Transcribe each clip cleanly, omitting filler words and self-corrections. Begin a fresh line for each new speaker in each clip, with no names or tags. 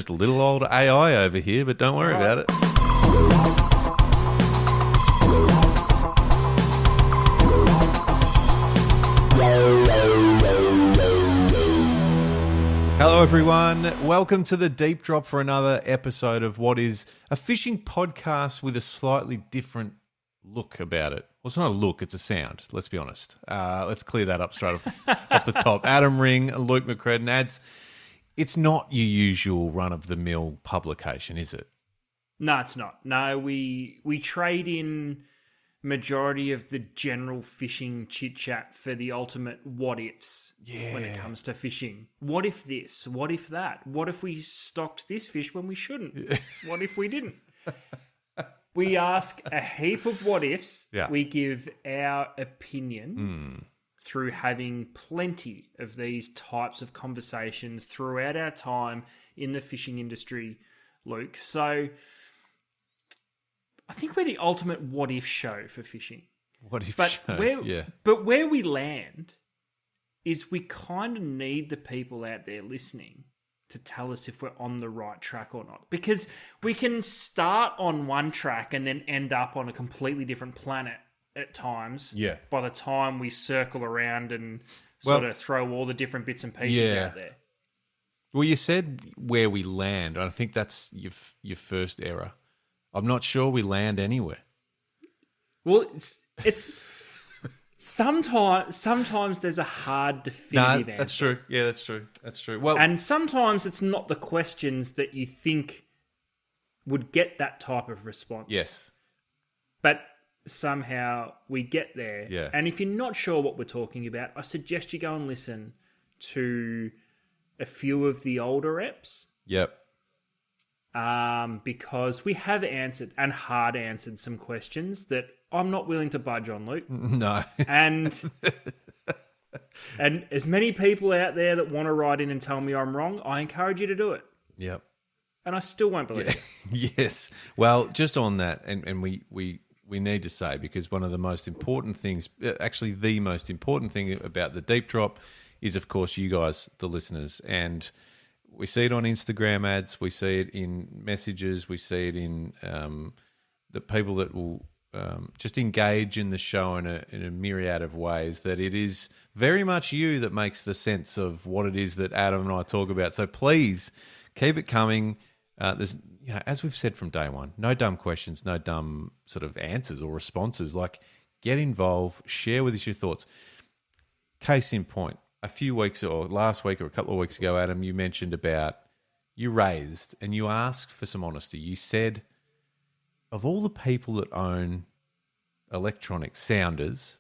just a little old AI over here, but don't worry about it. Hello, everyone. Welcome to the Deep Drop for another episode of what is a fishing podcast with a slightly different look about it. Well, it's not a look, it's a sound, let's be honest. Let's clear that up straight off the top. Adam Ring, Luke McCredden adds, it's not your usual run-of-the-mill publication, is it?
No, it's not. No, we trade in majority of the general fishing chit-chat for the ultimate what-ifs when it comes to fishing. What if this? What if that? What if we stocked this fish when we shouldn't? What if we didn't? We ask a heap of what-ifs.
Yeah.
We give our opinion through having plenty of these types of conversations throughout our time in the fishing industry, Luke. So I think we're the ultimate what-if show for fishing.
What if
But
show?
But where we land is we kind of need the people out there listening to tell us if we're on the right track or not. Because we can start on one track and then end up on a completely different planet at times.
Yeah.
By the time we circle around and sort of throw all the different bits and pieces out there.
Well, you said where we land. I think that's your first error. I'm not sure we land anywhere.
Well, it's sometimes there's a hard definitive answer.
That's true. Yeah, that's true. That's true. Well,
And sometimes it's not the questions that you think would get that type of response.
yes.
But somehow we get there.
Yeah.
And if you're not sure what we're talking about, I suggest you go and listen to a few of the older reps.
Yep.
Because we have answered and hard answered some questions that I'm not willing to budge on, Luke.
No.
And as many people out there that want to write in and tell me I'm wrong, I encourage you to do it.
Yep.
And I still won't believe it.
Yes. Well, just on that, and we need to say, because one of the most important things, actually the most important thing about the Deep Drop is, of course, you guys, the listeners. And we see it on Instagram ads, we see it in messages, we see it in the people that will just engage in the show in a myriad of ways, that it is very much you that makes the sense of what it is that Adam and I talk about. So please keep it coming. There's, as we've said from day one, no dumb questions, no dumb sort of answers or responses. Like, get involved, share with us your thoughts. Case in point, a few weeks or last week or a couple of weeks ago, Adam, you mentioned about, you raised and you asked for some honesty. You said, of all the people that own electronic sounders,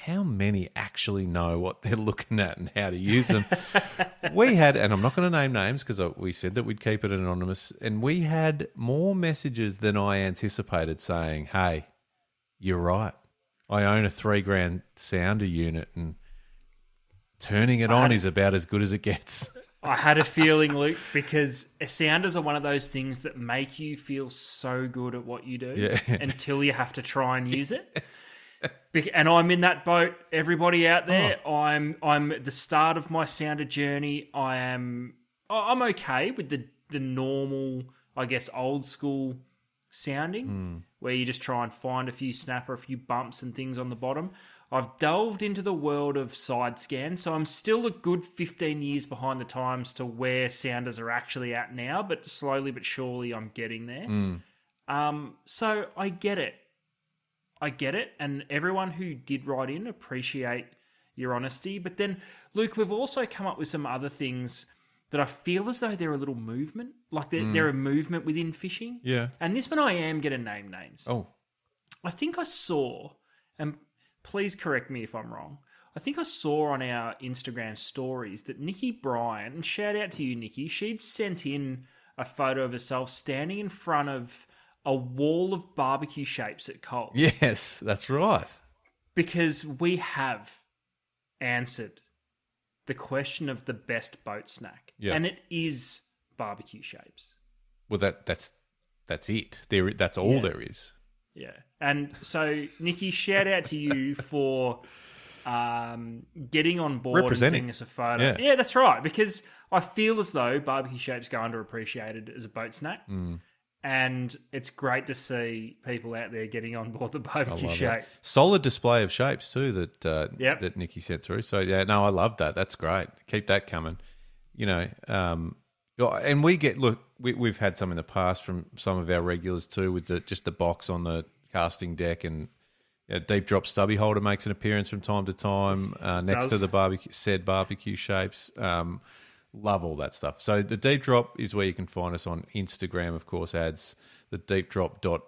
how many actually know what they're looking at and how to use them? We had, and I'm not going to name names because we said that we'd keep it anonymous, and we had more messages than I anticipated saying, hey, you're right. I own a $3,000 sounder unit and turning it on is about as good as it gets.
I had a feeling, Luke, because sounders are one of those things that make you feel so good at what you do until you have to try and use it. And I'm in that boat. Everybody out there, I'm at the start of my sounder journey. I'm okay with the normal, I guess, old school sounding, where you just try and find a few snapper, a few bumps and things on the bottom. I've delved into the world of side scan, so I'm still a good 15 years behind the times to where sounders are actually at now, but slowly but surely I'm getting there. So I get it. And everyone who did write in, appreciate your honesty. But then, Luke, we've also come up with some other things that I feel as though they're a little movement, like they're a movement within fishing.
Yeah.
And this one I am going to name names.
Oh.
I think I saw, and please correct me if I'm wrong, I think I saw on our Instagram stories that Nikki Bryan, and shout out to you, Nikki, she'd sent in a photo of herself standing in front of a wall of barbecue shapes at Coles.
Yes, that's right.
Because we have answered the question of the best boat snack.
Yeah.
And it is barbecue shapes.
Well, that's it. That's all there is.
Yeah. And so, Nikki, shout out to you for getting on board and sending us a photo. Yeah, that's right. Because I feel as though barbecue shapes go underappreciated as a boat snack. And it's great to see people out there getting on board the barbecue shape.
Solid display of shapes too that Nikki sent through. So yeah, no, I love that. That's great. Keep that coming. You know, and we've had some in the past from some of our regulars too, with just the box on the casting deck, and deep drop stubby holder makes an appearance from time to time next to the barbecue shapes. Love all that stuff. So the Deep Drop is where you can find us on Instagram, of course, adds the deepdrop.au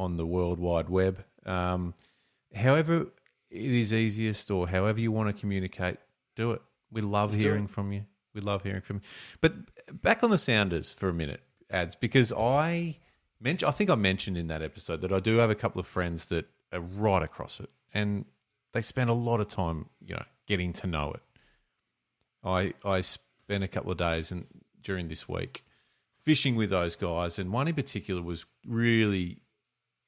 on the World Wide Web. However it is easiest, or however you want to communicate, do it. We love hearing from you. We love hearing from you. But back on the Sounders for a minute, ads, because I think I mentioned in that episode that I do have a couple of friends that are right across it, and they spend a lot of time, getting to know it. I spent a couple of days during this week fishing with those guys, and one in particular was really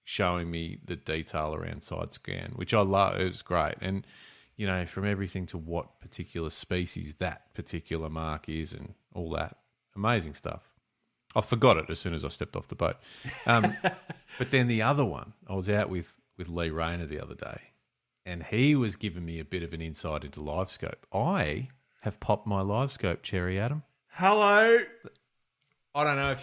showing me the detail around side scan, which I love. It was great. And, from everything to what particular species that particular mark is and all that. Amazing stuff. I forgot it as soon as I stepped off the boat. But then the other one, I was out with Lee Rayner the other day, and he was giving me a bit of an insight into LiveScope. I have popped my LiveScope cherry, Adam.
Hello.
I don't know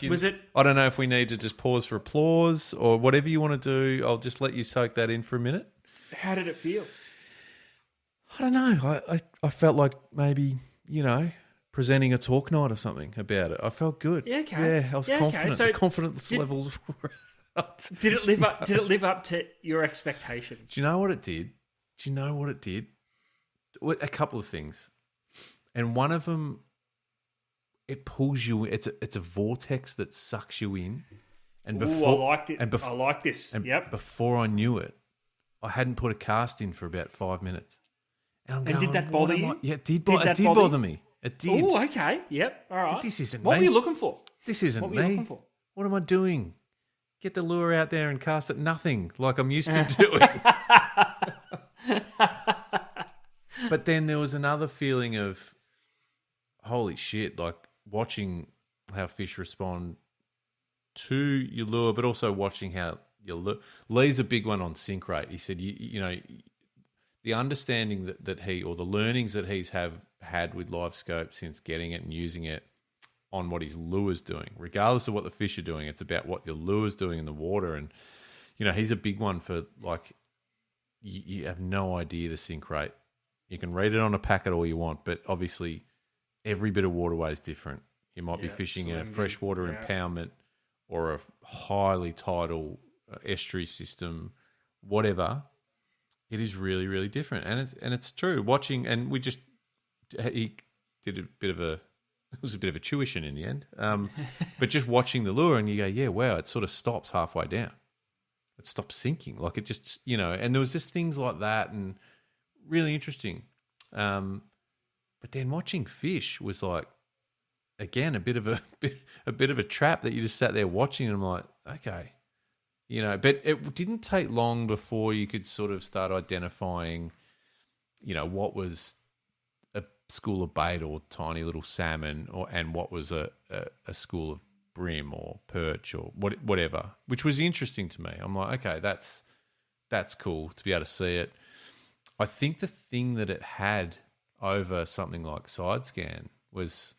I don't know if we need to just pause for applause or whatever you want to do. I'll just let you soak that in for a minute.
How did it feel?
I don't know. I felt like maybe, presenting a talk night or something about it. I felt good.
Yeah, okay.
Yeah, I was confident. Okay. So the confidence levels were up.
Did it live up to your expectations?
Do you know what it did? A couple of things. And one of them, it pulls you. It's a vortex that sucks you in. And before,
I liked it. I like this.
And
yep.
Before I knew it, I hadn't put a cast in for about 5 minutes. And
did that bother you?
Yeah, it did bother me. It did.
Oh, okay. Yep. All right.
This isn't
what
me.
Were you looking for?
This isn't me. What am I doing? Get the lure out there and cast at nothing like I'm used to doing. But then there was another feeling of, holy shit, like watching how fish respond to your lure, but also watching how your lure. Lee's a big one on sink rate. He said, the understanding that he, or the learnings that he's had with LiveScope since getting it and using it on what his lure's doing, regardless of what the fish are doing, it's about what your lure's doing in the water. And, he's a big one for, like, you have no idea the sink rate. You can read it on a packet all you want, but obviously every bit of waterway is different. You might be fishing a freshwater impoundment or a highly tidal estuary system, whatever. It is really, really different, and it's true. Watching, and he did it was a bit of a tuition in the end, but just watching the lure, and you go, yeah, wow, it sort of stops halfway down. It stops sinking, like it just, and there was just things like that, and really interesting. But then watching fish was like, again, a bit of a trap that you just sat there watching, and I'm like, okay, but it didn't take long before you could sort of start identifying, what was a school of bait or tiny little salmon, and what was a school of brim or perch or whatever, which was interesting to me. I'm like, okay, that's cool to be able to see it. I think the thing that it had over something like side scan was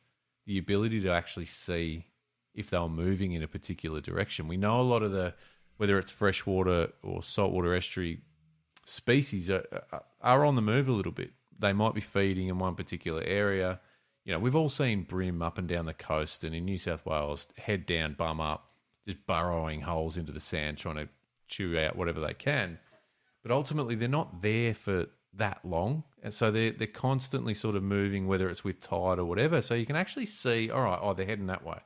the ability to actually see if they were moving in a particular direction. We know a lot of whether it's freshwater or saltwater estuary species are on the move a little bit. They might be feeding in one particular area. We've all seen brim up and down the coast, and in New South Wales, head down, bum up, just burrowing holes into the sand, trying to chew out whatever they can. But ultimately, they're not there for that long. And so they're constantly sort of moving, whether it's with tide or whatever. So you can actually see, all right, they're heading that way.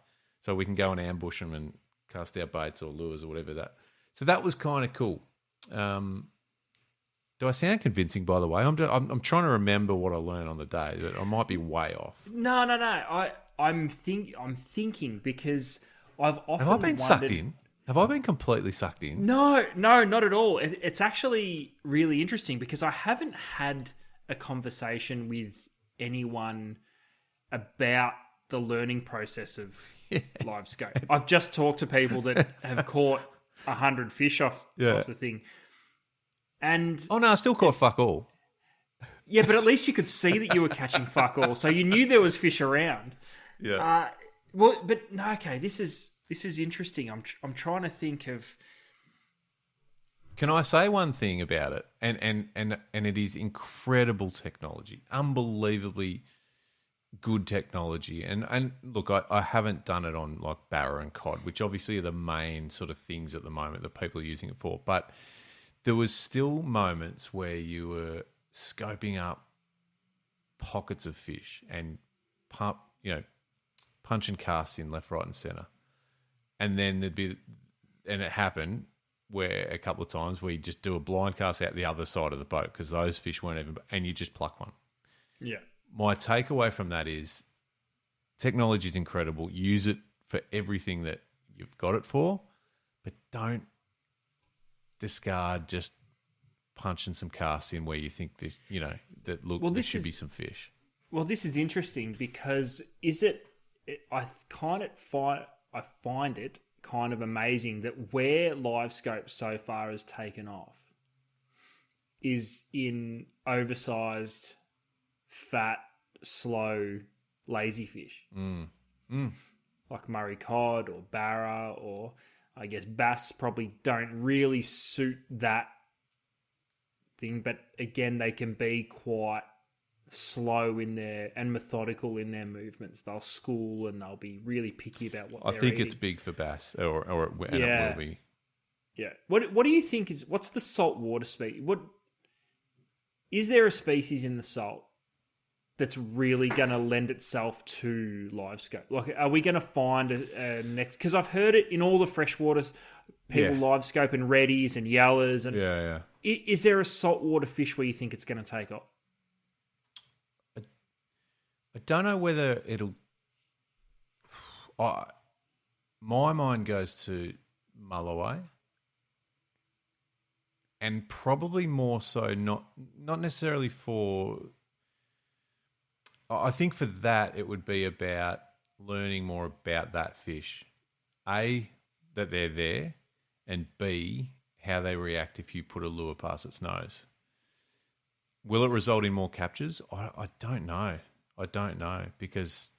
So we can go and ambush them and cast our baits or lures or whatever that. So that was kind of cool. Do I sound convincing, by the way? I'm trying to remember what I learned on the day. But I might be way off.
No. I'm thinking because I've often
Have I been sucked in? Have I been completely sucked in?
No, not at all. It's actually really interesting because I haven't had a conversation with anyone about the learning process of live scope. I've just talked to people that have caught 100 fish off the thing. And
oh, no, I still caught fuck all.
Yeah, but at least you could see that you were catching fuck all. So you knew there was fish around.
Yeah.
Well, but no, okay, this is interesting. I'm trying to think of.
Can I say one thing about it? And it is incredible technology, unbelievably good technology. And look, I haven't done it on like barra and cod, which obviously are the main sort of things at the moment that people are using it for. But there was still moments where you were scoping up pockets of fish and punching casts in left, right, and centre. And then and it happened where a couple of times we just do a blind cast out the other side of the boat because those fish weren't even, and you just pluck one.
Yeah.
My takeaway from that is technology is incredible. Use it for everything that you've got it for, but don't discard just punching some casts in where you think this, there should be some fish.
Well, this is interesting because I find it kind of amazing that where live scope so far has taken off is in oversized, fat, slow, lazy fish. Like Murray cod or barra, or I guess bass probably don't really suit that thing. But again, they can be quite slow in their and methodical in their movements. They'll school and they'll be really picky about what they're eating.
It's big for bass, it will be.
Yeah. What do you think what's the saltwater species? Is there a species in the salt that's really going to lend itself to live scope? Like, are we going to find a next? Because I've heard it in all the freshwaters, people live scope and reddies and yellows. And is there a saltwater fish where you think it's going to take off?
I don't know whether it'll. My mind goes to Mulloway, and probably more so not necessarily for. I think for that it would be about learning more about that fish. A, that they're there, and B, how they react if you put a lure past its nose. Will it result in more captures? I don't know. I don't know, because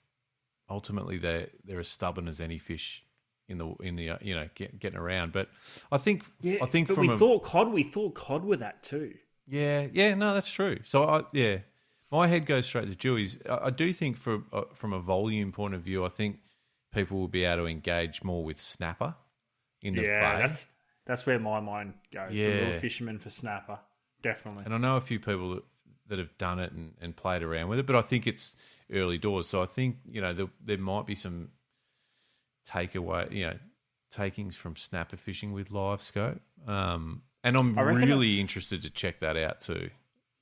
ultimately they're as stubborn as any fish in the getting around. But I think
we thought cod were that too.
Yeah, no, that's true. So my head goes straight to Dewey's. I do think from a volume point of view, I think people will be able to engage more with snapper in the bay.
That's where my mind goes. Yeah. The little fisherman for snapper, definitely.
And I know a few people that have done it and played around with it, but I think it's early doors. So I think, there might be some takings from snapper fishing with live scope. And I'm really interested to check that out too.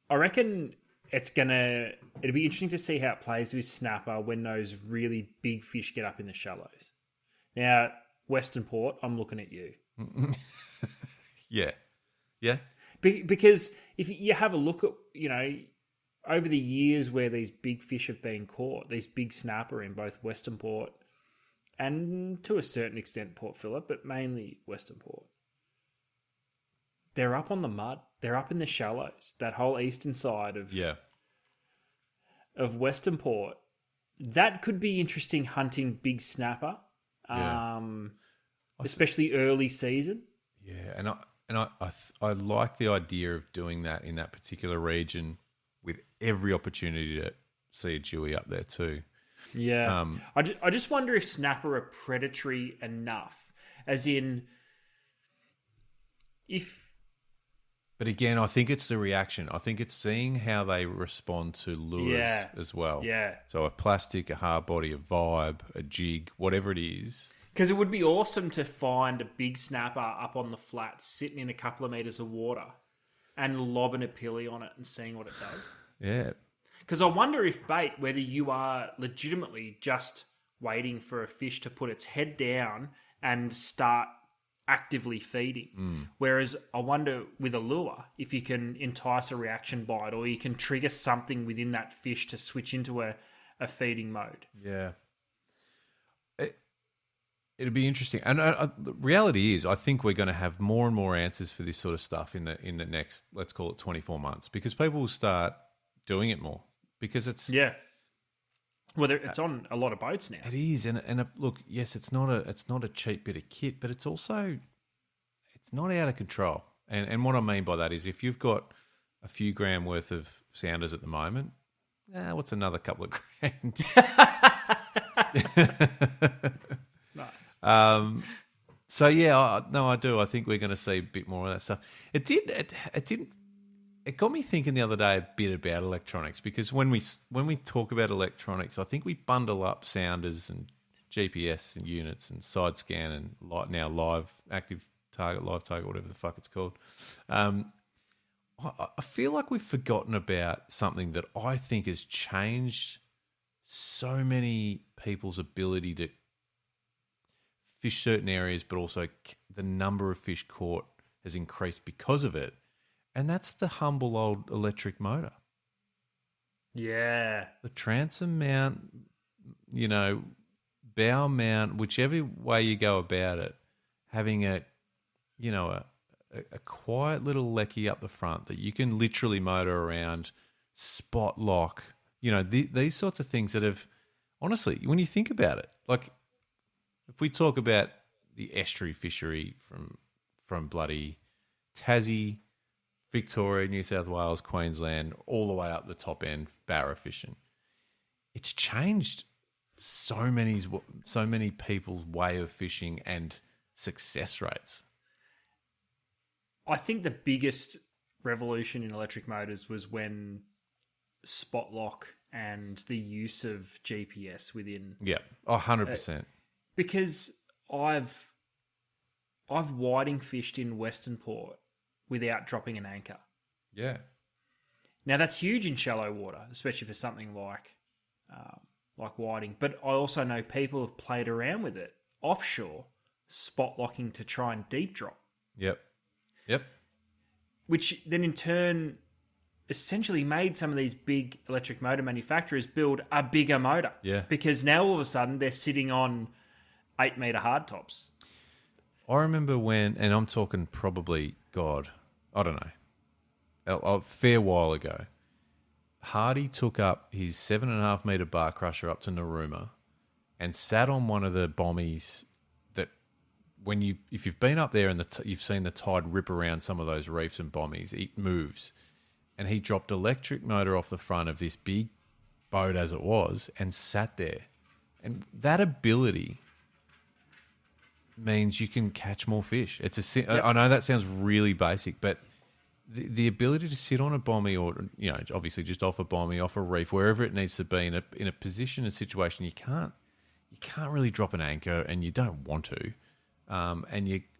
I reckon it'll be interesting to see how it plays with snapper when those really big fish get up in the shallows. Now, Western Port, I'm looking at you.
Yeah.
Because if you have a look at, over the years where these big fish have been caught, these big snapper in both Western Port and to a certain extent Port Phillip, but mainly Western Port, they're up on the mud. They're up in the shallows. That whole eastern side of Western Port. That could be interesting hunting big snapper, especially early season.
Yeah, and I like the idea of doing that in that particular region with every opportunity to see a Dewey up there too.
Yeah. I just wonder if snapper are predatory enough, as in if...
But again, I think it's the reaction. I think it's seeing how they respond to lures as well.
Yeah.
So a plastic, a hard body, a vibe, a jig, whatever it is.
Because it would be awesome to find a big snapper up on the flats sitting in a couple of meters of water and lobbing a pilly on it and seeing what it does.
Yeah.
Because I wonder if bait, whether you are legitimately just waiting for a fish to put its head down and start actively feeding. Whereas I wonder with a lure if you can entice a reaction bite or you can trigger something within that fish to switch into a feeding mode.
Yeah. It'd be interesting. And the reality is, I think we're going to have more and more answers for this sort of stuff in the next, let's call it 24 months, because people will start doing it more because it's...
Yeah. Well, it's on a lot of boats now.
It is. And look, yes, it's not a cheap bit of kit, but it's also, it's not out of control. And what I mean by that is if you've got a few grand worth of sounders at the moment, what's another couple of grand?
Nice.
So yeah, I do. I think we're going to see a bit more of that stuff. It didn't. It got me thinking the other day a bit about electronics, because when we talk about electronics, I think we bundle up sounders and GPS and units and side scan and now live target, whatever the fuck it's called. I feel like we've forgotten about something that I think has changed so many people's ability to fish certain areas, but also the number of fish caught has increased because of it. And that's the humble old electric motor.
Yeah.
The transom mount, bow mount, whichever way you go about it, having a quiet little lecky up the front that you can literally motor around, spot lock, these sorts of things that have, honestly, when you think about it, like if we talk about the estuary fishery from bloody Tassie, Victoria, New South Wales, Queensland, all the way up the top end, barra fishing. It's changed so many people's way of fishing and success rates.
I think the biggest revolution in electric motors was when spot lock and the use of GPS within.
Yeah, 100%.
Because I've whiting fished in Western Port without dropping an anchor.
Yeah.
Now that's huge in shallow water, especially for something like whiting. But I also know people have played around with it offshore, spot locking to try and deep drop.
Yep.
Which then in turn essentially made some of these big electric motor manufacturers build a bigger motor.
Yeah.
Because now all of a sudden they're sitting on 8-meter hardtops.
I remember when, and I'm talking probably, I don't know, a fair while ago, Hardy took up his 7.5 meter bar crusher up to Narooma and sat on one of the bommies that if you've been up there and you've seen the tide rip around some of those reefs and bommies, it moves. And he dropped electric motor off the front of this big boat as it was and sat there. And that ability means you can catch more fish. I know that sounds really basic, but the ability to sit on a bommy or, obviously just off a bommy, off a reef, wherever it needs to be in a position, a situation, you can't really drop an anchor and you don't want to.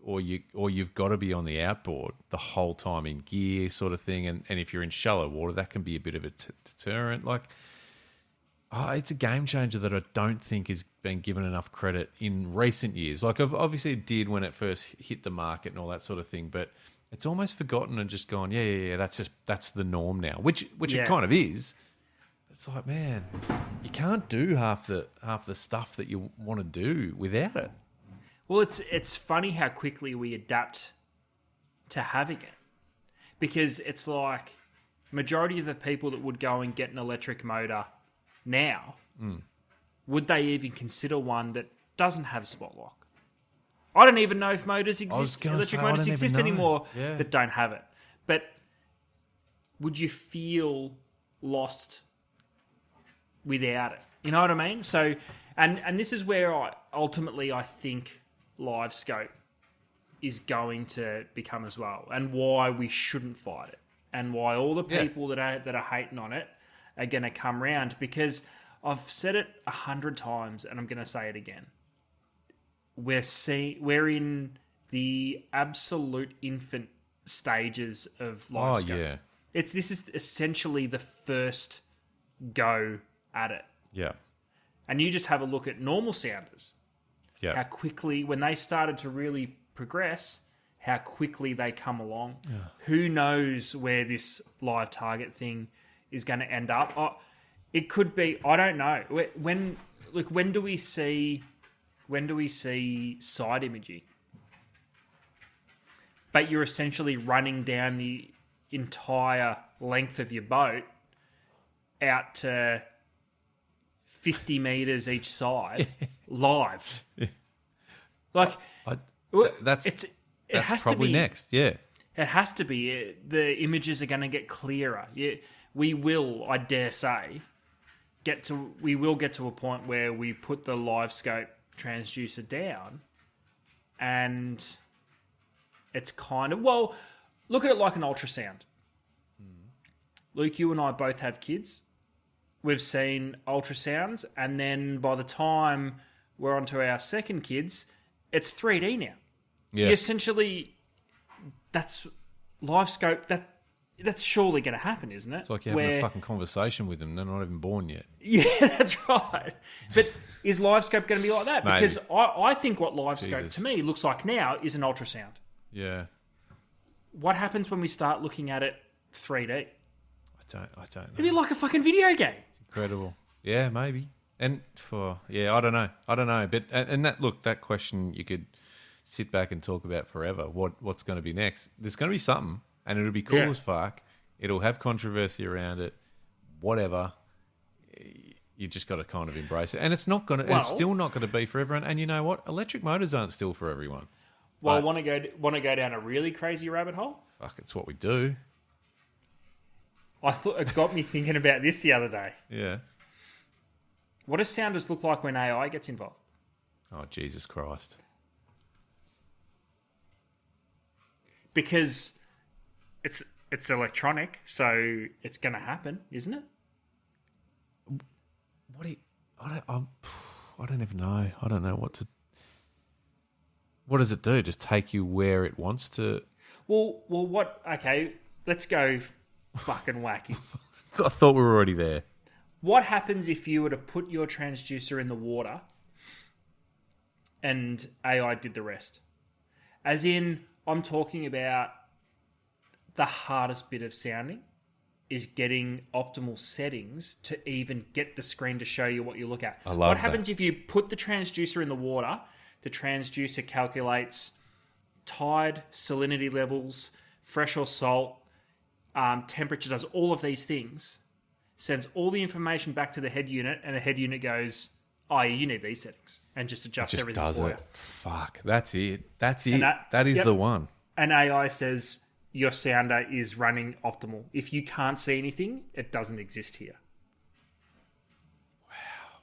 You've got to be on the outboard the whole time in gear sort of thing. And if you're in shallow water, that can be a bit of a deterrent. It's a game changer that I don't think has been given enough credit in recent years. Obviously it did when it first hit the market and all that sort of thing, but it's almost forgotten and just gone, yeah, that's the norm now, which it kind of is. It's like, man, you can't do half the stuff that you want to do without it.
Well, it's funny how quickly we adapt to having it, because it's like majority of the people that would go and get an electric motor now, would they even consider one that doesn't have spot lock? I don't even know if motors exist, electric motors exist anymore that don't have it. But would you feel lost without it? You know what I mean? So, and this is where I think live scope is going to become as well, and why we shouldn't fight it, and why all the people that are hating on it are going to come round, because I've said it 100 times and I'm going to say it again. We're in the absolute infant stages of live scope.
Yeah.
This is essentially the first go at it.
Yeah.
And you just have a look at normal sounders.
Yeah.
How quickly, when they started to really progress, how quickly they come along. Yeah. Who knows where this live target thing is going to end up? It could be. I don't know. When do we see side imaging? But you're essentially running down the entire length of your boat out to 50 meters each side live. It has
probably
to be
next. Yeah,
it has to be. The images are going to get clearer. Yeah, we will, I dare say, get to a point where we put the live scope transducer down, and it's kind of, well, look at it like an ultrasound. Luke, you and I both have kids. We've seen ultrasounds, and then by the time we're onto our second kids, it's 3D now.
Yeah.
You essentially, that's live scope. That's surely going to happen, isn't it?
It's like you're having a fucking conversation with them. They're not even born yet.
Yeah, that's right. But is live scope going to be like that?
Maybe.
Because I think what live scope to me looks like now is an ultrasound.
Yeah.
What happens when we start looking at it 3D?
I don't know.
It'd be like a fucking video game.
Incredible. Yeah, maybe. And I don't know. But and that question you could sit back and talk about forever. What's going to be next? There's going to be something, and it'll be cool as fuck. It'll have controversy around it. Whatever. You just got to kind of embrace it, and it's not going to. It's still not going to be for everyone. And you know what? Electric motors aren't still for everyone.
Well, want to go down a really crazy rabbit hole?
Fuck, it's what we do.
I thought it got me thinking about this the other day.
Yeah.
What does sounders look like when AI gets involved?
Oh, Jesus Christ.
Because it's electronic, so it's going to happen, isn't it?
I don't even know. I don't know what does it do? Just take you where it wants to?
Well, what? Okay, let's go fucking wacky.
I thought we were already there.
What happens if you were to put your transducer in the water and AI did the rest? As in, I'm talking about the hardest bit of sounding is getting optimal settings to even get the screen to show you what you look at.
I love
what happens if you put the transducer in the water? The transducer calculates tide, salinity levels, fresh or salt, temperature, does all of these things, sends all the information back to the head unit, and the head unit goes, oh, yeah, you need these settings, and just adjusts everything
does
for
it.
you.
Fuck, that's it. That's it. That is the one.
And AI says your sounder is running optimal. If you can't see anything, it doesn't exist here.
Wow.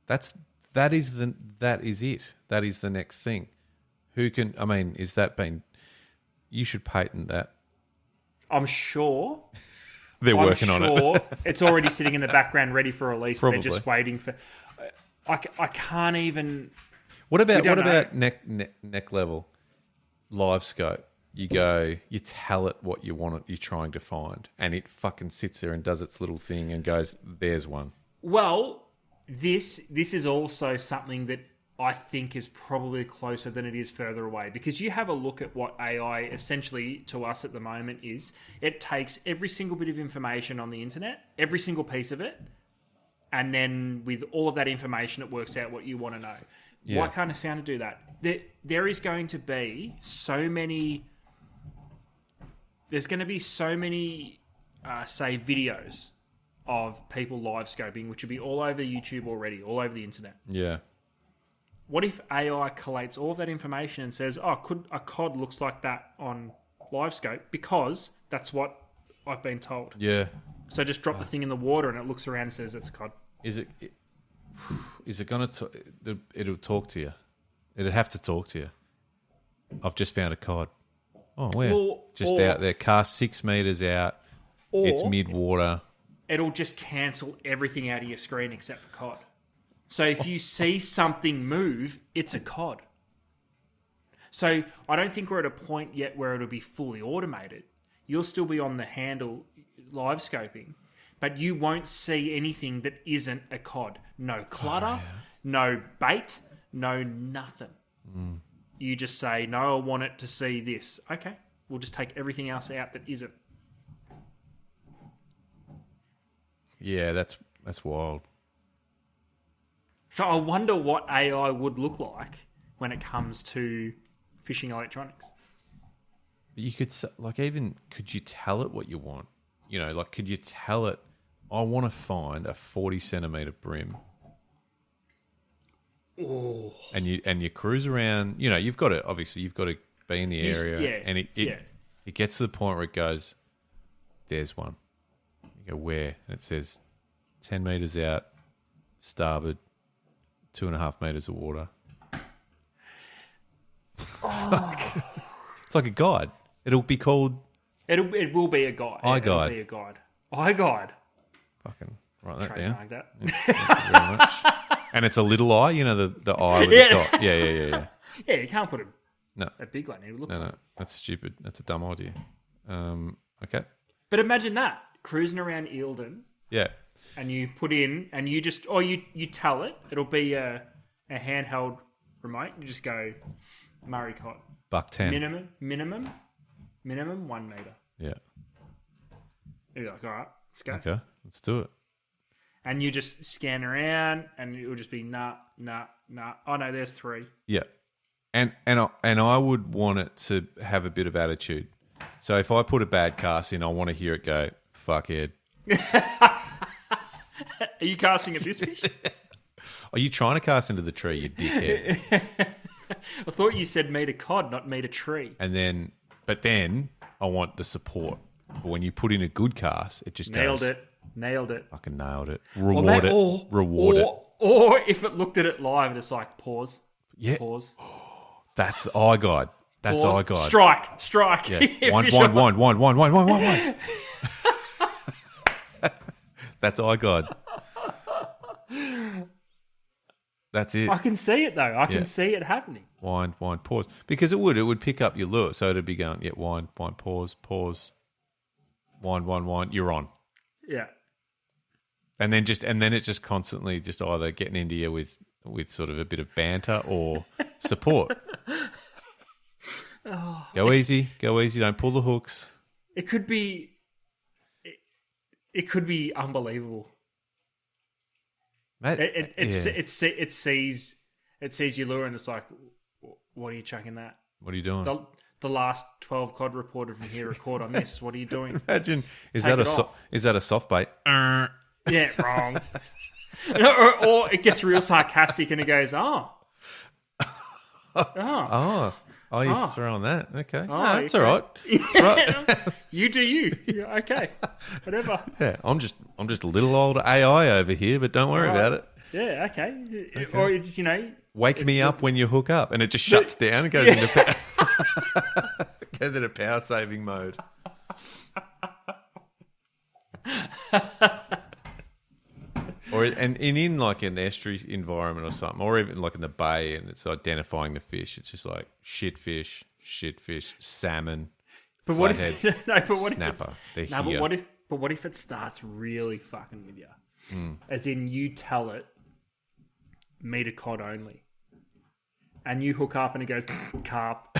That is it. That is the next thing. Who can? I mean, is that been? You should patent that.
I'm sure
they're working on it.
It's already sitting in the background, ready for release.
Probably.
They're just waiting for. I can't even.
What about neck level live scope? You tell it what you want. You're trying to find, and it fucking sits there and does its little thing and goes, "There's one."
Well, this is also something that I think is probably closer than it is further away, because you have a look at what AI essentially to us at the moment is. It takes every single bit of information on the internet, every single piece of it, and then with all of that information, it works out what you want to know. Yeah. Why can't a sounder do that? There is going to be so many. There's going to be so many, say, videos of people live scoping, which will be all over YouTube already, all over the internet.
Yeah.
What if AI collates all of that information and says, oh, a COD looks like that on LiveScope because that's what I've been told.
Yeah.
So just drop the thing in the water and it looks around and says it's a COD.
Is it going to... It'll talk to you. It'll have to talk to you. I've just found a COD. Oh, where? Just out there. Cast 6 meters out. It's mid-water.
It'll just cancel everything out of your screen except for COD. So if you see something move, it's a COD. So I don't think we're at a point yet where it'll be fully automated. You'll still be on the handle live scoping, but you won't see anything that isn't a COD. No clutter, no bait, no nothing. you just say, no, I want it to see this. Okay, we'll just take everything else out that isn't.
Yeah, that's wild.
So I wonder what AI would look like when it comes to fishing electronics.
You could could you tell it what you want? Could you tell it, I want to find a 40 centimeter brim.
Oh.
And you cruise around. You've got to be in the area, and it gets to the point where it goes, there's one. You go, where? And it says 10 meters out, starboard, 2.5 meters of water.
Oh.
It's like a guide. It'll be called.
It will be a guide.
iGuide.
It'll be a guide. iGuide.
Fucking write that
Trademark
down.
that.
Thank you very much. And it's a little eye, the eye with the dot. Yeah.
Yeah, you can't put
No.
a big one. It would look
No, that's stupid. That's a dumb idea. Okay.
But imagine that, cruising around Eildon,
Yeah.
and you put in, and you just, you tell it, it'll be a handheld remote. You just go, Murray cod.
$1.10.
Minimum 1 meter.
Yeah.
You're like, all right, let's go.
Okay, let's do it.
And you just scan around, and it will just be nah. Oh no, there's 3.
Yeah. And I would want it to have a bit of attitude. So if I put a bad cast in, I want to hear it go, fuckhead.
Are you casting at this fish?
Are you trying to cast into the tree, you dickhead?
I thought you said meter cod, not meter tree.
But then I want the support. But when you put in a good cast, it just
Nailed
goes.
Nailed it.
Fucking nailed it. Reward it.
Or if it looked at it live and it's like, pause.
Yeah.
Pause.
That's the iGuide. That's
Pause.
iGuide.
Strike.
Yeah. Wind. That's iGuide. That's it.
I can see it though. I can see it happening.
Wind, pause. Because it would pick up your lure. So it'd be going, wind, pause. Wind. You're on.
Yeah.
And then it's just constantly just either getting into you with sort of a bit of banter or support. Go easy. Don't pull the hooks.
It could be unbelievable.
Mate,
It sees your lure and it's like, what are you chucking that?
What are you doing?
The last 12 cod reported from here record on this. What are you doing?
Imagine is
Take
that a soft bait?
Yeah, wrong. or it gets real sarcastic and it goes,
You're throwing that. Okay.
Oh,
That's all right. That's right.
You do you. Yeah, okay. Whatever.
Yeah, I'm just a little old AI over here, but don't worry about it.
Yeah, okay. Or,
Wake me up when you hook up, and it just shuts down and goes into goes into power saving mode. And in like an estuary environment or something, or even like in the bay, and it's identifying the fish. It's just like shit fish, salmon.
But what if
snapper?
But what if it starts really fucking with you? As in, you tell it meter cod only, and you hook up and it goes carp.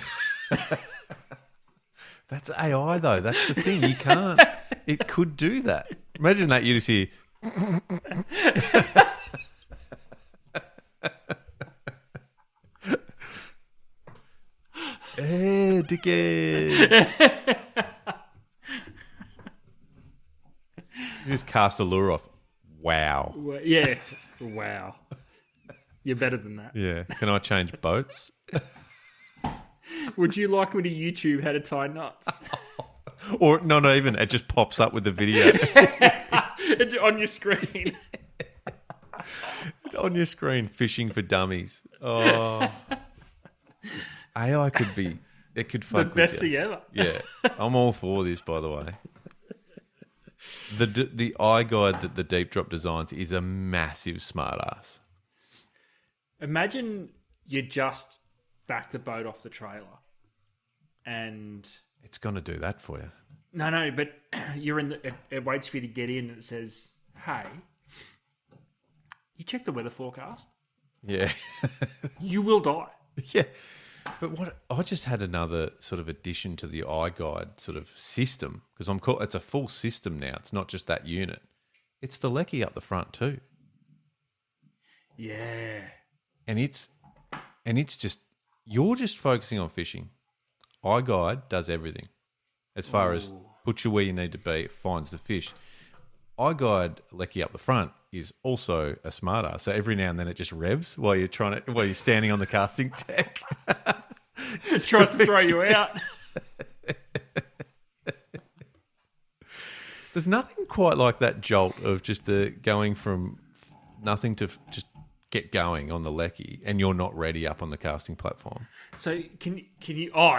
That's AI though. That's the thing. You can't. It could do that. Imagine that you just hear. Hey, dickhead. You just cast a lure off. Wow.
Yeah. Wow. You're better than that.
Yeah. Can I change boats?
Would you like me to YouTube how to tie knots?
Or not even. It just pops up with the video.
On your screen.
It's on your screen, fishing for dummies. Oh. AI could be... It could fuck
the best
with
thing
you.
ever.
Yeah. I'm all for this, by the way. The iGuide that the Deep Drop designs is a massive smart ass.
Imagine you just back the boat off the trailer and...
It's going to do that for you.
No, but you're in it waits for you to get in and it says, hey, you check the weather forecast?
Yeah.
You will die.
Yeah. But what I just had another sort of addition to the iGuide sort of system because it's a full system now. It's not just that unit. It's the Lecky up the front too.
Yeah.
And it's just you're just focusing on fishing. iGuide does everything. As far as puts you where you need to be, it finds the fish. iGuide Lecky up the front is also a smart ass. So every now and then it just revs while you're standing on the casting deck.
Just tries to throw you out.
There's nothing quite like that jolt of just the going from nothing to just get going on the Lecky and you're not ready up on the casting platform.
So can you? Oh,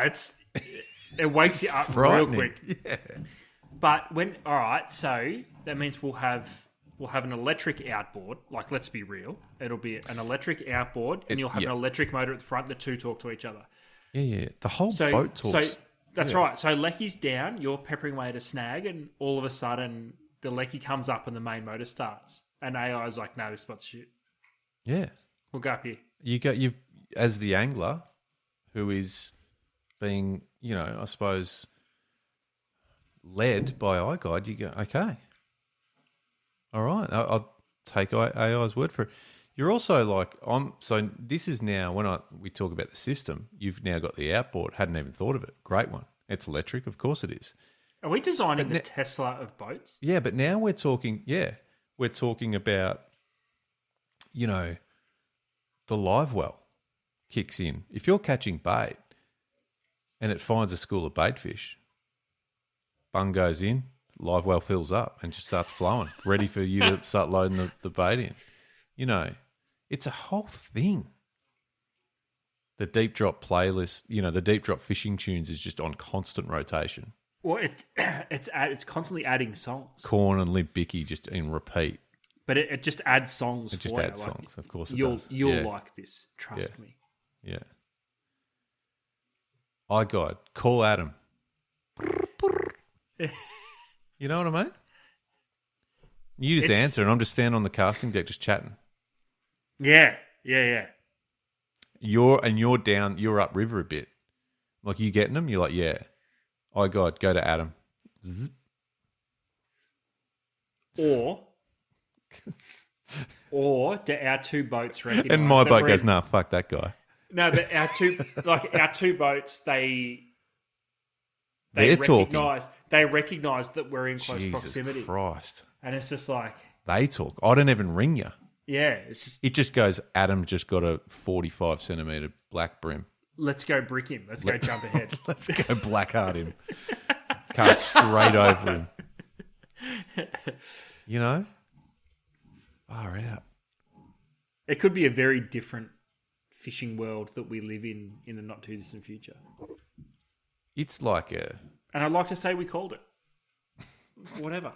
it wakes you up real quick.
Yeah.
But all right, so that means we'll have an electric outboard. Like, let's be real, it'll be an electric outboard, and you'll have an electric motor at the front. The two talk to each other.
Yeah. The whole boat talks.
So that's right. So Lecky's down, you're peppering away at a snag, and all of a sudden the Lecky comes up and the main motor starts, and AI is like, "No, this spot's shit.
Yeah,
We'll go up here."
You've as the angler, who is being, I suppose, led by iGuide, you go, okay, all right, I'll take AI's word for it. You're also like, so this is now, when we talk about the system, you've now got the outboard. Hadn't even thought of it. Great one. It's electric. Of course it is.
Are we designing the Tesla of boats?
Yeah, but now we're talking about, the live well kicks in. If you're catching bait and it finds a school of bait fish, bung goes in, live well fills up and just starts flowing, ready for you to start loading the bait in. It's a whole thing. The deep drop playlist, the deep drop fishing tunes is just on constant rotation.
Well, it's constantly adding songs.
Corn and Limp Bicky just in repeat.
But it just adds songs.
It just adds songs, of course it does.
You'll like this, trust me.
Yeah. iGuide, call Adam. You know what I mean? You just answer and I'm just standing on the casting deck just chatting.
Yeah.
You're down, you're upriver a bit. Like, you getting them? You're like, yeah. iGuide, go to Adam. Zzz.
Or do our two boats recognize?
And my boat goes, nah, fuck that guy.
No, but our two boats, they
recognize
that we're in close proximity.
Jesus Christ.
And it's just like,
they talk. I don't even ring you.
Yeah.
It just goes, Adam just got a 45 centimetre black brim.
Let's go brick him. Let's go jump ahead.
Let's go blackheart him. Cast straight over him. Far out.
It could be a very different fishing world that we live in the not too distant future.
It's like
and I'd like to say we called it. Whatever.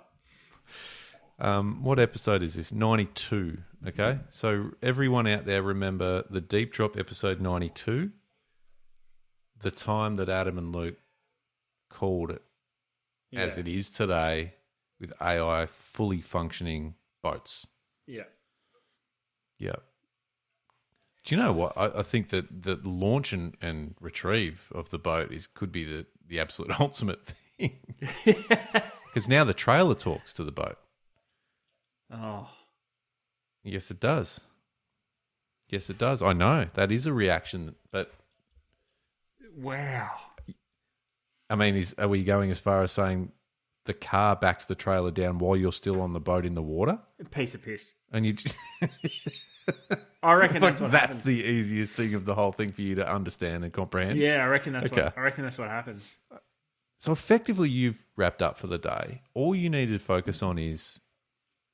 What episode is this? 92. Okay. So everyone out there remember the Deep Drop episode 92, the time that Adam and Luke called it as it is today with AI fully functioning boats.
Yeah.
Yeah. Do you know what? I think that the launch and retrieve of the boat could be the absolute ultimate thing. Because now the trailer talks to the boat.
Oh.
Yes, it does. Yes, it does. I know. That is a reaction. But
wow.
I mean, are we going as far as saying the car backs the trailer down while you're still on the boat in the water?
A piece of piss.
And you just...
I reckon
that's the easiest thing of the whole thing for you to understand and comprehend.
Yeah, I reckon that's what happens.
So effectively, you've wrapped up for the day. All you need to focus on is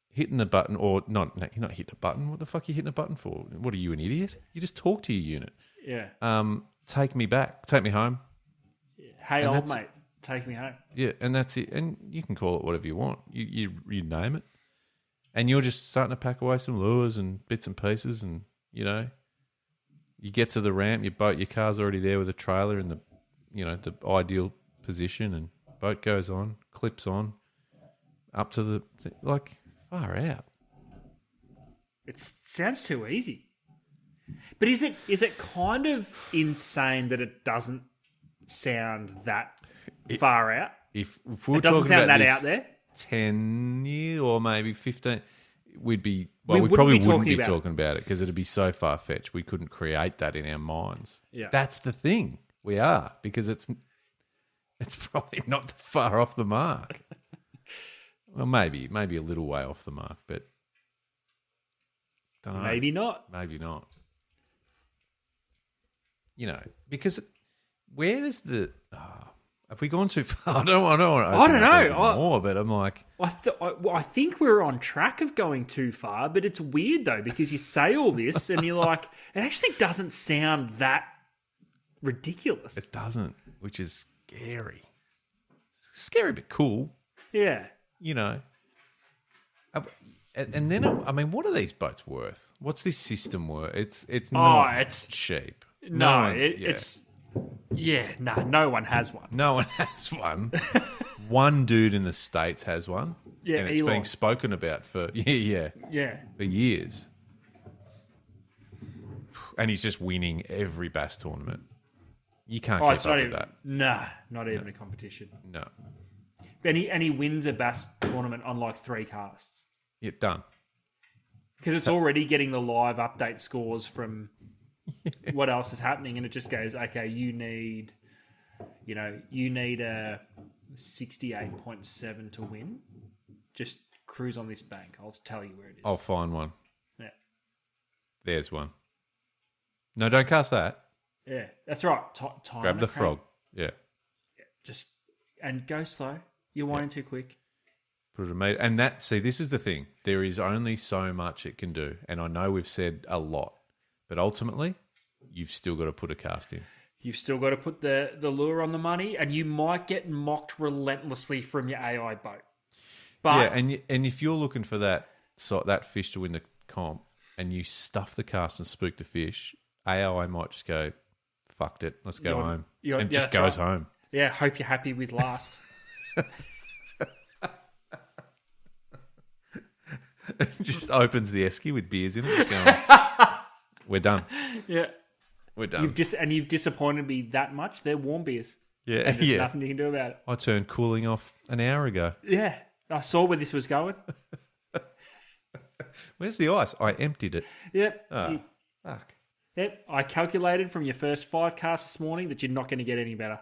hitting the button, or not. No, you're not hitting a button. What the fuck are you hitting a button for? What are you, an idiot? You just talk to your unit.
Yeah.
Take me back. Take me home.
Hey, old mate, take me home.
Yeah, and that's it. And you can call it whatever you want. You name it. And you're just starting to pack away some lures and bits and pieces, and you get to the ramp, your car's already there with a trailer in the ideal position, and boat goes on, clips on, up to the far out.
It sounds too easy. But is it kind of insane that it doesn't sound that far out?
If we're
It doesn't
talking
sound
about
that
this
out there.
10 year or maybe 15, we'd be...
We
Well, we probably
wouldn't be
wouldn't be
talking
talking about it because it'd be so far-fetched. We couldn't create that in our minds.
Yeah.
That's the thing. We are, because it's probably not that far off the mark. Well, maybe a little way off the mark, but don't know.
Maybe not.
Maybe not. You know, because where does the... have we gone too far? I don't know. More, but I'm like...
I think we're on track of going too far, but it's weird though, because you say all this and you're like, it actually doesn't sound that ridiculous.
It doesn't, which is scary. Scary but cool,
Yeah.
you know. And then, I mean, what are these boats worth? What's this system worth? It's not
it's
cheap.
no,
one-
it's no one has one.
No one has one. One dude in the States has one.
Yeah,
and it's
Elon.
being spoken about for
Yeah.
for years. And he's just winning every bass tournament. You can't keep
It's
up
not
with
even
that.
not even a competition.
No.
And he wins a bass tournament on like 3 casts.
Yeah, done.
Because it's already getting the live update scores from what else is happening, and it just goes, okay, you need a 68.7 to win. Just cruise on this bank. I'll tell you where it is.
I'll find one.
Yeah.
There's one. No, don't cast that.
Yeah, that's right. Time
Grab
it,
the
Craig.
frog. Yeah.
And go slow. You're winding too quick.
Put it a meter. And this is the thing. There is only so much it can do. And I know we've said a lot, but ultimately, you've still got to put a cast in.
You've still got to put the lure on the money, and you might get mocked relentlessly from your AI boat. But
yeah, and if you're looking for that fish to win the comp, and you stuff the cast and spook the fish, AI might just go, fucked it, let's go home. And just goes home.
Yeah, hope you're happy with last.
Just opens the esky with beers in it. Just going, we're done.
Yeah.
We're done.
You've disappointed me that much. They're warm beers.
Yeah,
And there's
yeah.
nothing you can do about it.
I turned cooling off an hour ago.
Yeah. I saw where this was going.
Where's the ice? I emptied it.
Yep.
Fuck.
Yep. I calculated from your first 5 casts this morning that you're not going to get any better.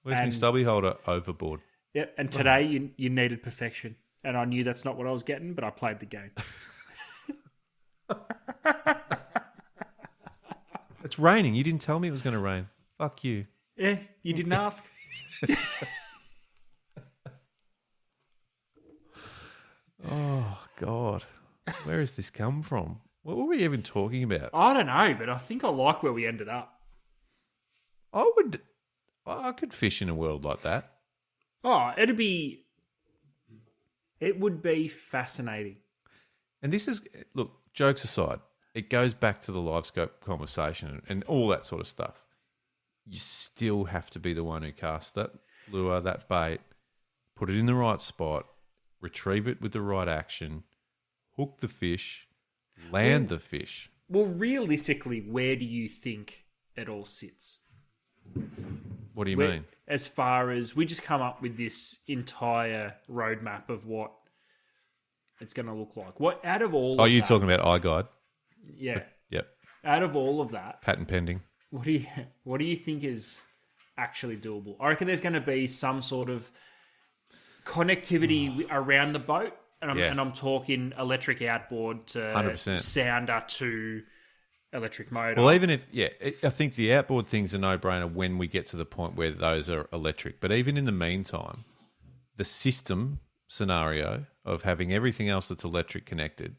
Where's my stubby holder? Overboard.
Yep. And today you needed perfection. And I knew that's not what I was getting, but I played the game.
It's raining. You didn't tell me it was going to rain. Fuck you.
Yeah. You didn't ask.
Oh, God. Where has this come from? What were we even talking about?
I don't know, but I think I like where we ended up.
I could fish in a world like that.
Oh, it would be fascinating.
And this is, look, jokes aside, it goes back to the live scope conversation and all that sort of stuff. You still have to be the one who casts that lure, that bait, put it in the right spot, retrieve it with the right action, hook the fish, land the fish.
Well, realistically, where do you think it all sits?
What do you mean?
As far as we just come up with this entire roadmap of what it's going to look like. What out of all?
Oh, you're talking about iGuide?
Yeah.
Yep.
Out of all of that,
Patent pending.
what do you think is actually doable? I reckon there's going to be some sort of connectivity around the boat, and I'm talking electric outboard to
100%.
sounder to electric motor.
Well, even if, I think the outboard thing's a no-brainer when we get to the point where those are electric. But even in the meantime, the system scenario of having everything else that's electric connected,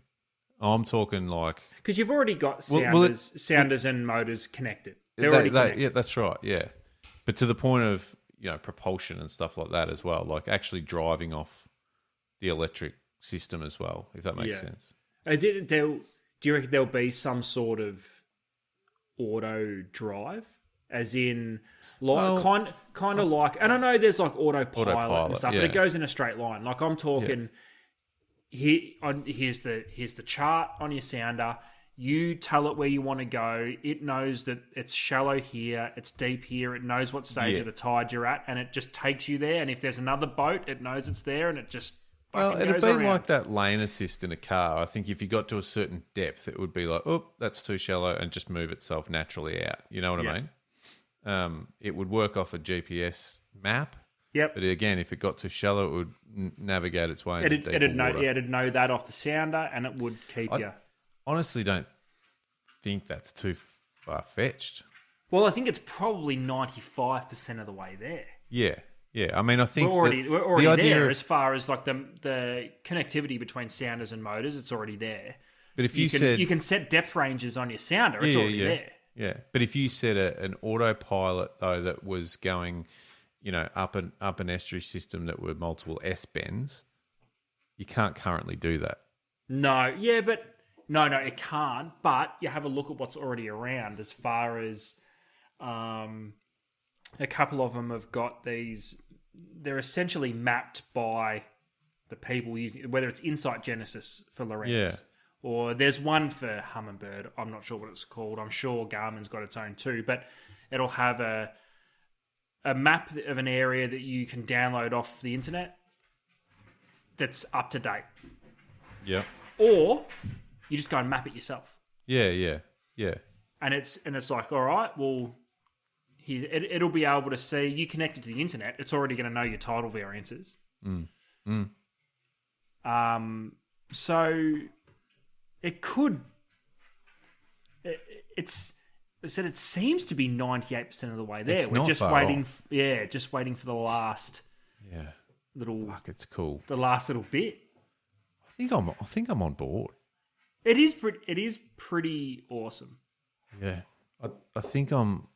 I'm talking like...
Because you've already got sounders and motors connected. They're already connected.
Yeah, that's right, yeah. But to the point of, propulsion and stuff like that as well, like actually driving off the electric system as well, if that makes sense.
Do you reckon there'll be some sort of auto drive? As in, kind of like... And I know there's like autopilot and stuff, but it goes in a straight line. Like I'm talking... Here's the chart on your sounder. You tell it where you want to go. It knows that it's shallow here, it's deep here. It knows what stage of the tide you're at, and it just takes you there. And if there's another boat, it knows it's there, and it just
it'd be
around.
like that lane assist in a car. I think if you got to a certain depth, it would be like, oh, that's too shallow, and just move itself naturally out. You know what I mean? It would work off a GPS map.
Yep.
But again, if it got too shallow, it would navigate its way into deeper water.
It'd know that off the sounder, and it would keep you.
Honestly, don't think that's too far-fetched.
Well, I think it's probably 95% of the way there.
Yeah. I mean, I think
we're already
the idea
there
of,
as far as like the connectivity between sounders and motors. It's already there.
But if
you can set depth ranges on your sounder, it's already there.
Yeah, but if you set an autopilot though that was going, up an estuary system that were multiple S bends, you can't currently do that.
No, it can't. But you have a look at what's already around. As far as a couple of them have got these. They're essentially mapped by the people using, whether it's Insight Genesis for Lorentz, or there's one for Humminbird. I'm not sure what it's called. I'm sure Garmin's got its own too, but it'll have a map of an area that you can download off the internet that's up to date.
Yeah.
Or you just go and map it yourself.
Yeah.
And it's like, all right, well, it'll be able to see, you connect it to the internet, it's already going to know your tidal variances. So it could, it's, I said it seems to be 98% of the way there.
It's
We're
not
just
far
waiting,
off.
just waiting for the last little,
Fuck, it's cool.
the last little bit.
I think I'm on board.
It is pretty awesome.
Yeah. I think I'm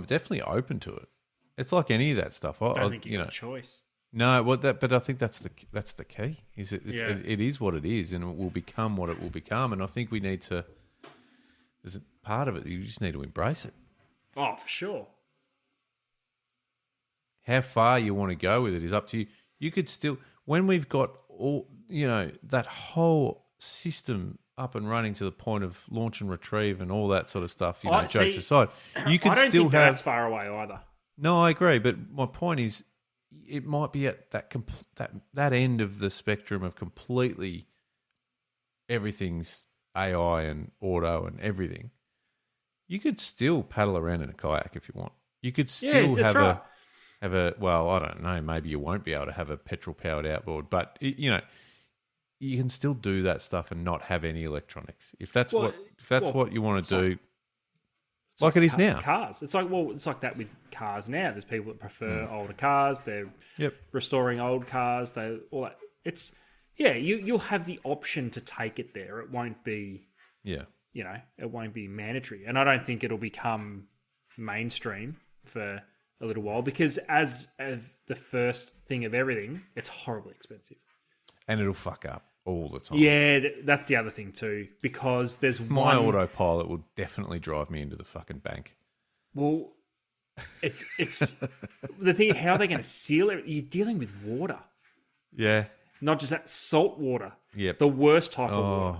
definitely open to it. It's like any of that stuff.
I don't think you got a choice.
No, but I think that's the key. Is it is what it is, and it will become what it will become. And I think we need to. There's a part of it that you just need to embrace it.
Oh, for sure.
How far you want to go with it is up to you. You could still, when we've got all that whole system up and running to the point of launch and retrieve and all that sort of stuff. Jokes aside, you could
I don't
still
think
have.
that's far away either.
No, I agree, but my point is, it might be at that end of the spectrum of completely everything's AI and auto and everything. You could still paddle around in a kayak if you want. You could still have a well, I don't know, maybe you won't be able to have a petrol powered outboard, but you can still do that stuff and not have any electronics. If that's what you want to do. Like it is now.
Cars. It's like that with cars now. There's people that prefer older cars. They're restoring old cars. All that. It's you'll have the option to take it there. It won't be it won't be mandatory. And I don't think it'll become mainstream for a little while because as the first thing of everything, it's horribly expensive.
And it'll fuck up all the time.
Yeah, that's the other thing too. Because there's
my autopilot will definitely drive me into the fucking bank.
Well, it's the thing. How are they going to seal it? You're dealing with water.
Yeah.
Not just that, salt water.
Yeah.
The worst type of water.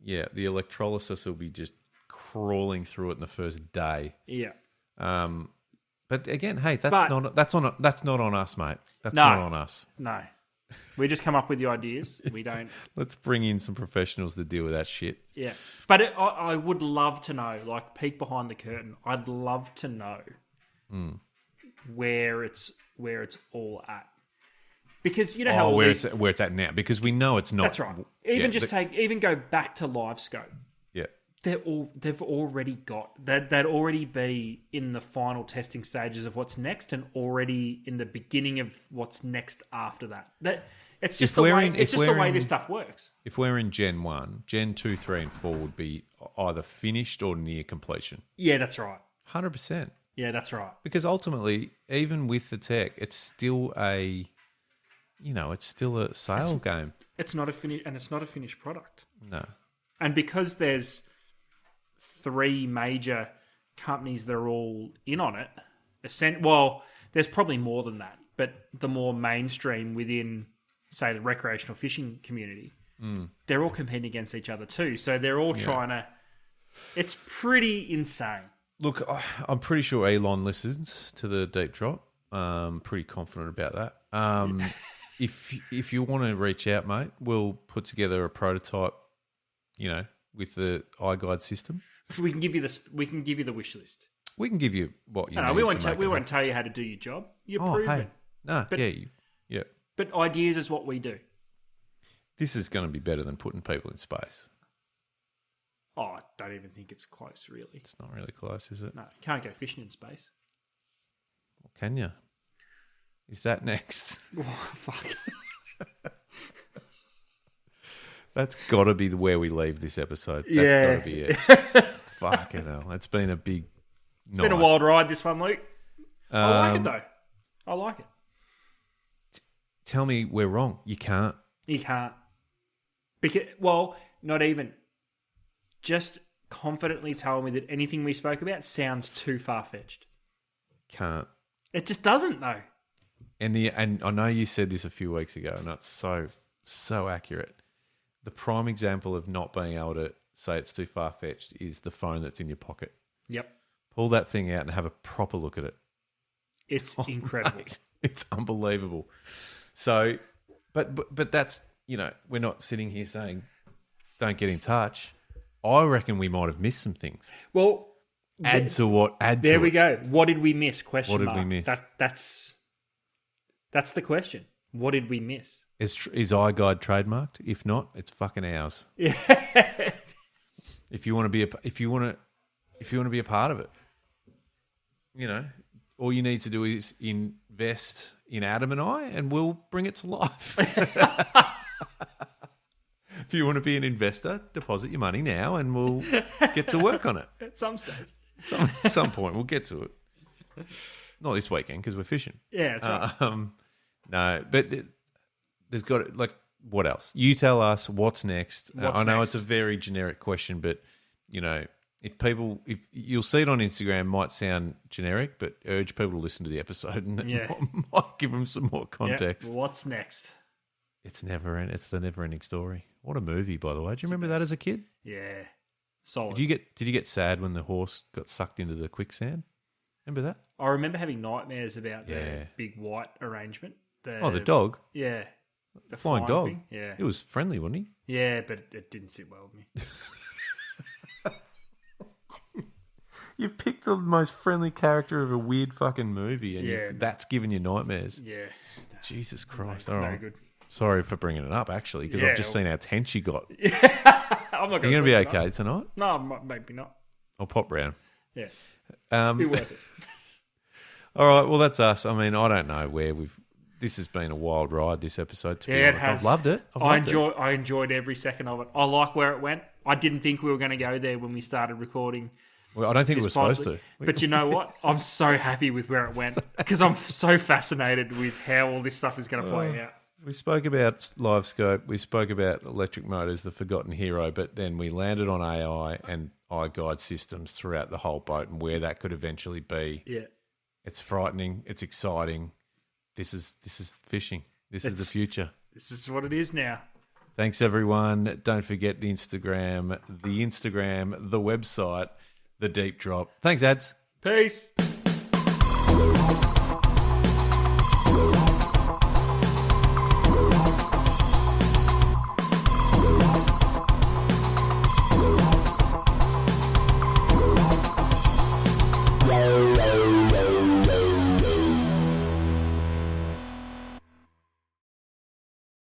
Yeah, the electrolysis will be just crawling through it in the first day.
Yeah.
But again, hey, that's not on us, mate. That's not on us.
No. We just come up with the ideas. We don't.
Let's bring in some professionals to deal with that shit.
Yeah. But I would love to know, like, peek behind the curtain. I'd love to know where it's all at. Because you know how
where it's at now. Because we know it's not.
That's right. Even go back to LiveScope.
Yeah.
They've already got that. They'd already be in the final testing stages of what's next, and already in the beginning of what's next after that. It's just the way this stuff works.
If we're in Gen 1, Gen 2, 3, and 4 would be either finished or near completion.
Yeah, that's right.
100%.
Yeah, that's right.
Because ultimately, even with the tech, it's still a sale game.
It's not a finished product.
No.
And because there's 3 major companies that are all in on it, there's probably more than that, but the more mainstream within, say, the recreational fishing community, they're all competing against each other too. So they're all trying to. It's pretty insane.
Look, I'm pretty sure Elon listens to the Deep Drop. Pretty confident about that. If you want to reach out, mate, we'll put together a prototype, with the iGuide system.
We can give you We can give you the wish list.
We can give you what you
No,
need.
we won't tell you how to do your job. You're proven.
Hey. No, yeah.
But ideas is what we do.
This is going to be better than putting people in space.
Oh, I don't even think it's close, really.
It's not really close, is it?
No, you can't go fishing in space.
Well, can you? Is that next?
Oh, fuck.
That's got to be where we leave this episode. That's
Yeah.
got to be it. Fucking hell. It's been a big night.
Been a wild ride, this one, Luke. I like it, though. I like it.
Tell me we're wrong. You can't.
You can't. Not even. Just confidently tell me that anything we spoke about sounds too far-fetched.
Can't.
It just doesn't, though.
And I know you said this a few weeks ago, and it's so accurate. The prime example of not being able to say it's too far-fetched is the phone that's in your pocket.
Yep.
Pull that thing out and have a proper look at it.
It's incredible.
Mate, it's unbelievable. So, but that's, we're not sitting here saying don't get in touch. I reckon we might have missed some things.
Well,
There
we go. What did we miss? Question
What did
mark.
we miss?
That's the question. What did we miss?
Is iGuide trademarked? If not, it's fucking ours.
Yeah.
If you want to be a part of it, all you need to do is invest in Adam and I, and we'll bring it to life. If you want to be an investor, deposit your money now, and we'll get to work on it.
At some stage.
Some point, we'll get to it. Not this weekend because we're fishing.
Yeah, that's right.
No, but there's got what else? You tell us what's next. I know
next?
it's a very generic question, but if you'll see it on Instagram, might sound generic, but urge people to listen to the episode and might give them some more context.
Yep. What's next?
It's the never-ending story. What a movie, by the way. Do you remember that as a kid?
Yeah, solid.
Did you get sad when the horse got sucked into the quicksand? Remember that?
I remember having nightmares about the big white arrangement.
The dog?
Yeah. The
flying dog?
thing. Yeah.
He was friendly, wasn't he?
Yeah, but it didn't sit well with me.
You picked the most friendly character of a weird fucking movie, and that's giving you nightmares.
Yeah.
Jesus Christ.
No,
All right.
no good.
Sorry for bringing it up, actually, because I've just seen how tense you got.
I'm not
Are you going to be okay tonight?
No, maybe not.
I'll pop round.
Yeah.
Be
worth it.
All right, well, that's us. I mean, I don't know where this has been a wild ride, this episode, to be honest. I've loved it.
I enjoyed every second of it. I like where it went. I didn't think we were going to go there when we started recording.
Well, I don't think we were supposed to.
But you know what? I'm so happy with where it went because I'm so fascinated with how all this stuff is going to play out.
We spoke about LiveScope. We spoke about electric motors, the forgotten hero, but then we landed on AI and iGuide systems throughout the whole boat and where that could eventually be.
Yeah.
It's frightening. It's exciting. This is fishing. This is the future.
This is what it is now.
Thanks, everyone. Don't forget the Instagram, the website, The Deep Drop. Thanks, ads.
Peace.